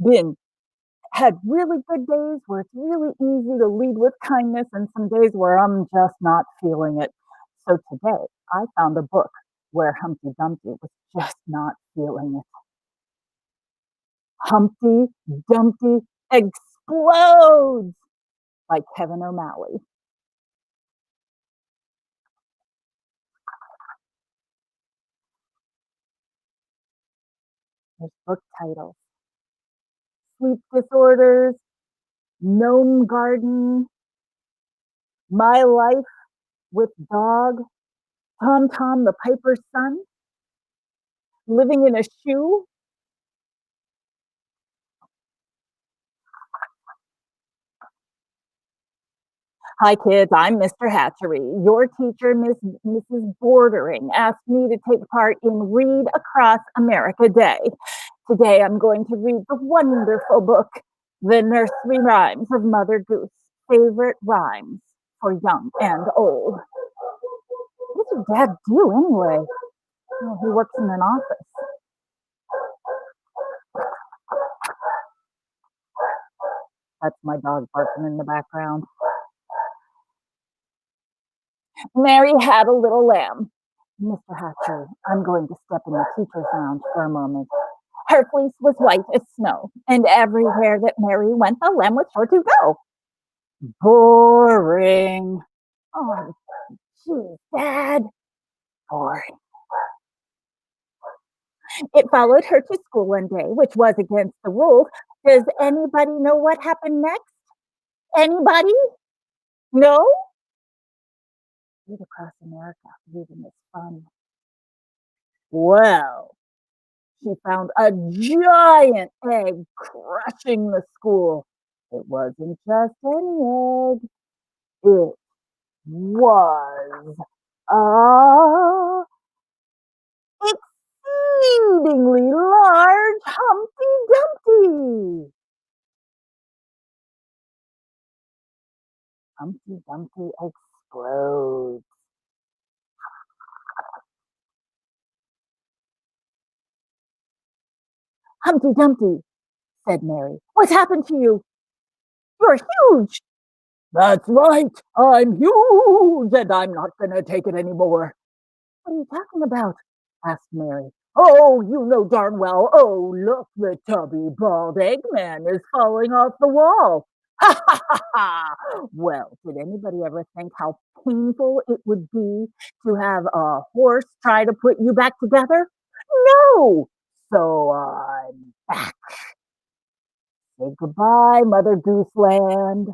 Been had really good days where it's really easy to lead with kindness and some days where I'm just not feeling it. So today I found a book where Humpty Dumpty was just not feeling it. Humpty Dumpty Explodes by Kevin O'Malley. There's book titles: Sleep Disorders, Gnome Garden, My Life with Dog, Tom Tom the Piper's Son, Living in a Shoe. Hi, kids. I'm Mr. Hatchery. Your teacher, Mrs. Bordering, asked me to take part in Read Across America Day. Today, I'm going to read the wonderful book, The Nursery Rhymes of Mother Goose, Favorite Rhymes for Young and Old. What does your dad do anyway? Oh, he works in an office. That's my dog barking in the background. Mary had a little lamb. Mr. Hatchery, I'm going to step in the teacher's lounge for a moment. Her fleece was white as snow, and everywhere that Mary went, the lamb was sure to go. Boring. Oh, gee, Dad. Boring. It followed her to school one day, which was against the rules. Does anybody know what happened next? Anybody? No? Read across America. Reading is fun. Well, she found a giant egg crushing the school. It wasn't just any egg. It was a exceedingly large Humpty Dumpty. Humpty Dumpty explodes. Humpty Dumpty, said Mary, what's happened to you? You're huge. That's right. I'm huge, and I'm not going to take it anymore. What are you talking about? Asked Mary. Oh, you know darn well. Oh, look, the tubby bald Eggman is falling off the wall. Ha ha ha ha! Well, did anybody ever think how painful it would be to have a horse try to put you back together? No! So I'm back. Say goodbye, Mother Goose Land.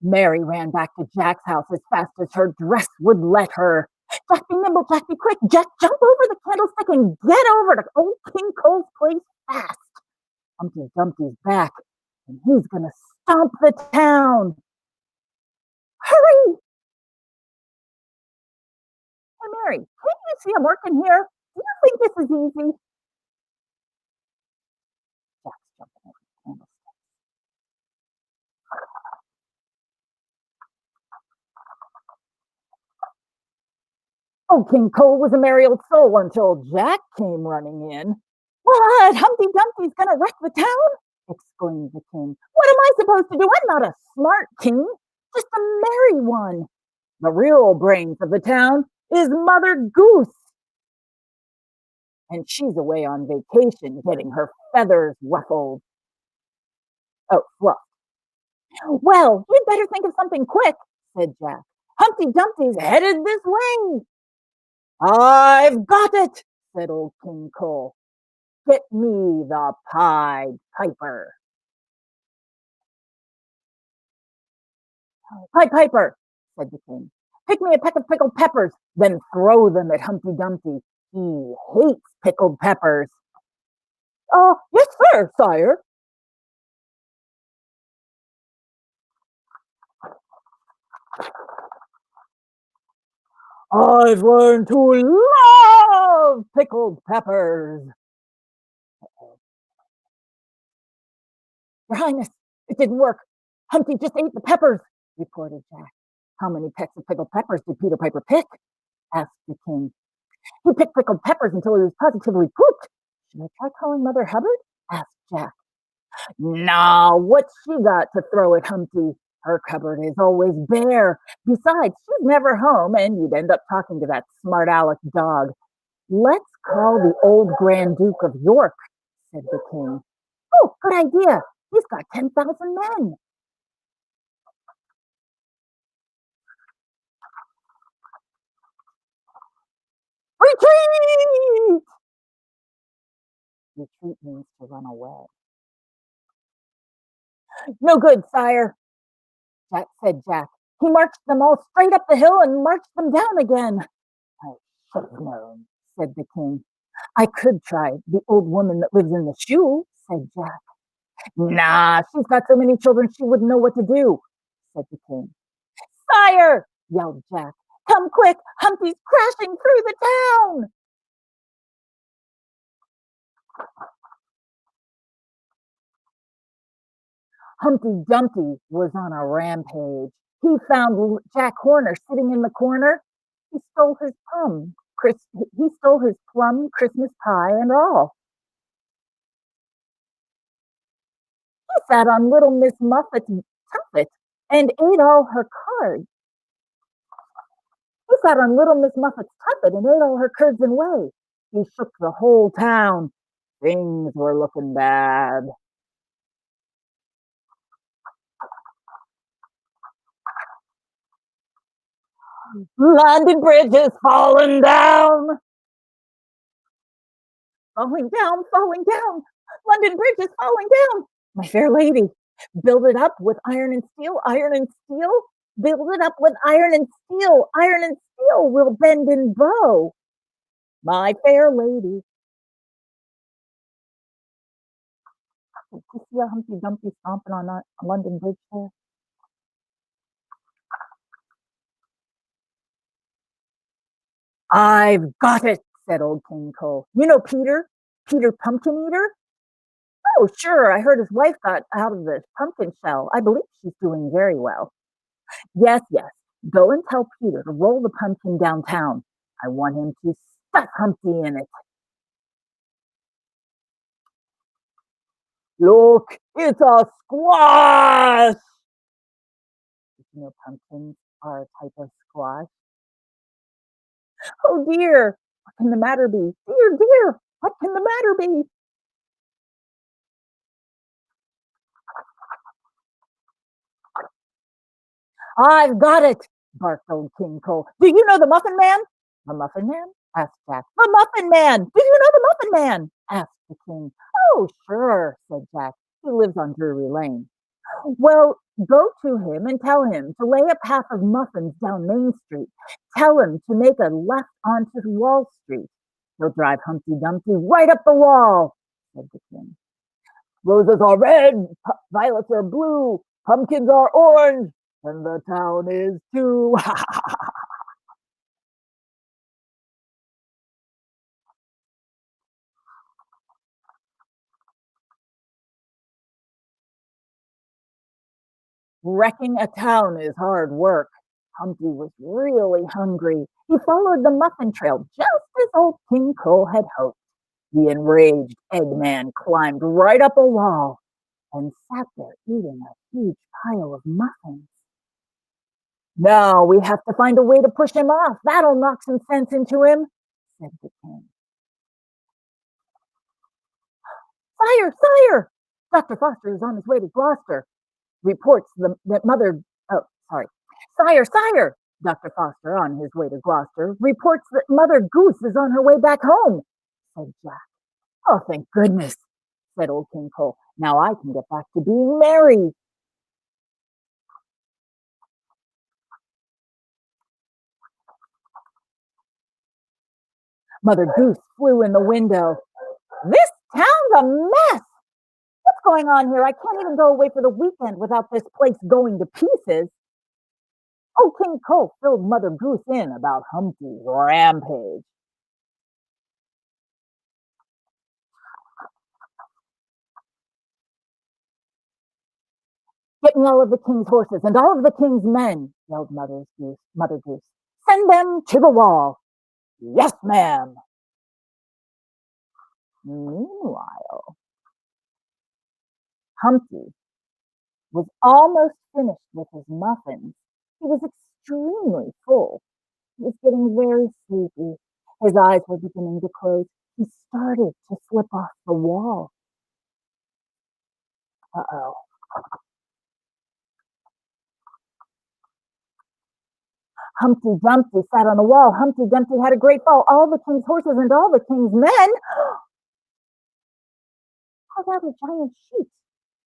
Mary ran back to Jack's house as fast as her dress would let her. Jack be nimble, Jack be quick, Jack jump over the candlestick and get over to old King Cole's place fast. Humpty Dumpty's back, and he's gonna stomp the town. Hurry! Hey, Mary, can't you see I'm working here? Do you think this is easy? Jack's jumping over the candlestick. Oh, King Cole was a merry old soul until Jack came running in. What? Humpty Dumpty's gonna wreck the town? Exclaimed the king. What am I supposed to do? I'm not a smart king, just a merry one. The real brains of the town is Mother Goose, and she's away on vacation getting her feathers ruffled. Oh, fluff. Well, you'd better think of something quick, said Jack. Humpty Dumpty's headed this way. I've got it, said old King Cole. Get me the Pied Piper. Pied Piper, said the king. Pick me a peck of pickled peppers, then throw them at Humpty Dumpty. He hates pickled peppers. Oh, yes, sir, sire. I've learned to love pickled peppers. Your Highness, it didn't work. Humpty just ate the peppers, reported Jack. How many pecks of pickled peppers did Peter Piper pick? Asked the king. He picked pickled peppers until he was positively pooped. Should I try calling Mother Hubbard? Asked Jack. No, what's she got to throw at Humpty? Her cupboard is always bare. Besides, she's never home, and you'd end up talking to that smart aleck dog. Let's call the old Grand Duke of York, said the king. Oh, good idea. He's got 10,000 men. Retreat! Retreat means to run away. No good, sire, said Jack. He marched them all straight up the hill and marched them down again. I should have known, said the king. I could try the old woman that lives in the shoe, said Jack. Nah, she's got so many children she wouldn't know what to do, said the king. Sire, yelled Jack. Come quick, Humpty's crashing through the town. Humpty Dumpty was on a rampage. He found Jack Horner sitting in the corner. He stole his plum, Christmas pie, and all. He sat on little Miss Muffet's tuffet and ate all her cards. He sat on little Miss Muffet's tuffet and ate all her curds and whey. He shook the whole town. Things were looking bad. London Bridge is falling down. Falling down, falling down. London Bridge is falling down. My fair lady, build it up with iron and steel, iron and steel. Build it up with iron and steel, iron and steel will bend and bow. My fair lady. Did you see a Humpty Dumpty stomping on a London Bridge there? I've got it, said old King Cole. You know Peter Pumpkin Eater? Oh, sure, I heard his wife got out of the pumpkin shell. I believe she's doing very well. Yes, yes, go and tell Peter to roll the pumpkin downtown. I want him to stuff Humpty in it. Look, it's a squash! Did you know pumpkins are a type of squash? Oh dear, what can the matter be? Dear, dear, what can the matter be? I've got it, barked old King Cole. Do you know the Muffin Man? The Muffin Man? Asked Jack. The Muffin Man! Do you know the Muffin Man? Asked the king. Oh, sure, said Jack. He lives on Drury Lane. Well, go to him and tell him to lay a path of muffins down Main Street. Tell him to make a left onto Wall Street. He'll drive Humpty Dumpty right up the wall, said the king. Roses are red, violets are blue, pumpkins are orange, and the town is too. Wrecking a town is hard work. Humpty was really hungry. He followed the muffin trail just as old King Cole had hoped. The enraged Eggman climbed right up a wall and sat there eating a huge pile of muffins. Now we have to find a way to push him off. That'll knock some sense into him, said the king. Sire, sire! Dr. Foster is on his way to Gloucester. Reports that Mother, oh, sorry. Sire, sire! Dr. Foster, on his way to Gloucester, reports that Mother Goose is on her way back home, said Jack. Oh, thank goodness, said old King Cole. Now I can get back to being merry. Mother Goose flew in the window. This town's a mess. What's going on here? I can't even go away for the weekend without this place going to pieces. Old King Cole filled Mother Goose in about Humpty's rampage. Get me all of the king's horses and all of the king's men, yelled Mother Goose. Send them to the wall. Yes, ma'am. Meanwhile, Humpty was almost finished with his muffins. He was extremely full. He was getting very sleepy. His eyes were beginning to close. He started to slip off the wall. Uh-oh. Humpty Dumpty sat on the wall. Humpty Dumpty had a great fall. All the king's horses and all the king's men pulled out a giant sheet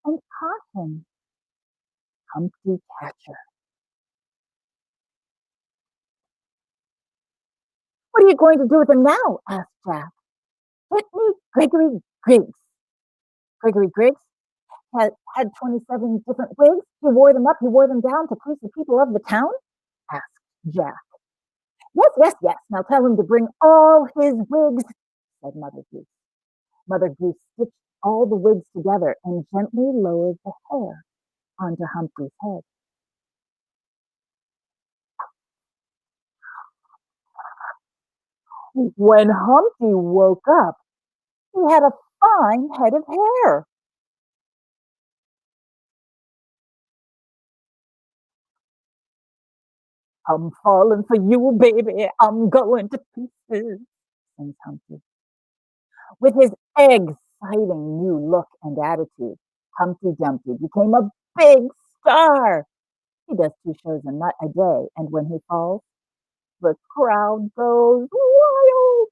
and caught him. Humpty Catcher. What are you going to do with him now? Asked Jack. Hit me, Gregory Griggs. Gregory Griggs had 27 different wigs. He wore them up, he wore them down to please the people of the town? Asked Jack. Yes, yes, yes. Now tell him to bring all his wigs, said Mother Goose. Mother Goose stitched all the wigs together and gently lowered the hair onto Humpty's head. When Humpty woke up, he had a fine head of hair. I'm falling for you, baby. I'm going to pieces, sings Humpty. With his exciting new look and attitude, Humpty Dumpty became a big star. He does 2 shows a day, and when he falls, the crowd goes wild.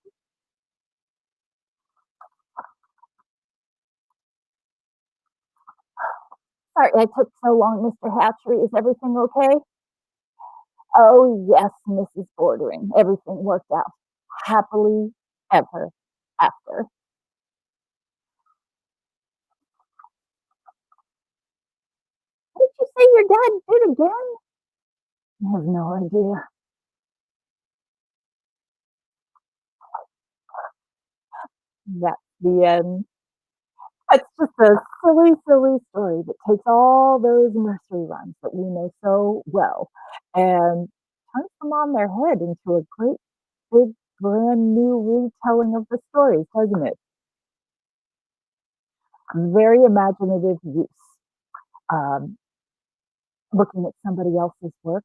Sorry I took so long, Mr. Hatchery. Is everything okay? Oh, yes, Mrs. Bordering. Everything worked out happily ever after. What did you say your dad did again? I have no idea. That's the end. It's just a silly, silly story that takes all those nursery rhymes that we know so well and turns them on their head into a great, big, brand new retelling of the stories, doesn't it? Very imaginative use. Um, Looking at somebody else's work.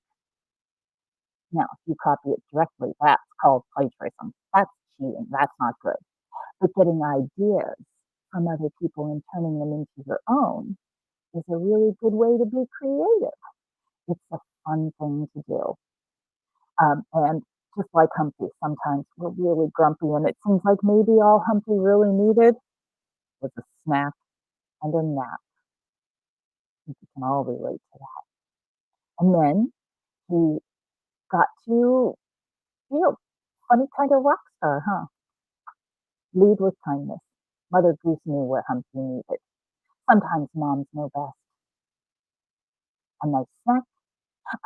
Now, if you copy it directly, that's called plagiarism. That's cheating. That's not good. But getting ideas from other people and turning them into your own is a really good way to be creative. It's a fun thing to do. And just like Humpty, sometimes we're really grumpy, and it seems like maybe all Humpty really needed was a snack and a nap. I think we can all relate to that. And then he got to be a funny kind of rock star, huh? Lead with kindness. Mother Goose knew what Humpty needed. Sometimes moms know best. A nice snack,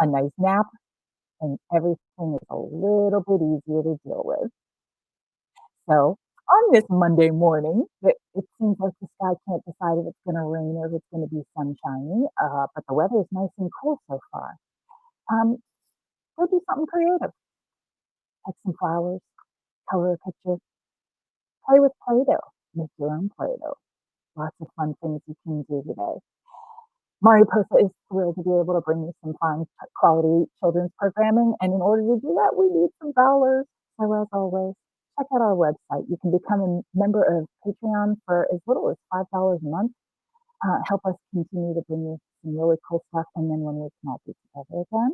a nice nap, and everything is a little bit easier to deal with. So on this Monday morning, it seems like the sky can't decide if it's going to rain or if it's going to be sunshiny, but the weather is nice and cool so far. Um, go do something creative. Pick some flowers, color a picture, play with Play-Doh, make your own Play-Doh. Lots of fun things you can do today. Mariposa is thrilled to be able to bring you some fine quality children's programming, and in order to do that, we need some dollars. So as always, check out our website. You can become a member of Patreon for as little as $5 a month. Help us continue to bring you some really cool stuff, and then when we can all be together again,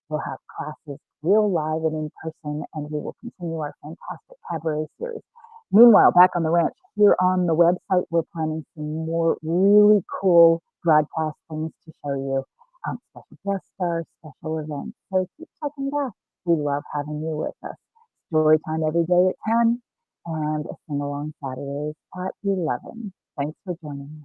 we'll have classes real live and in person, and we will continue our fantastic cabaret series. Meanwhile, back on the ranch, here on the website, we're planning some more really cool broadcast things to show you. Special guest stars, special events. So keep checking back. We love having you with us. Story time every day at 10 and a sing along Saturdays at 11. Thanks for joining us.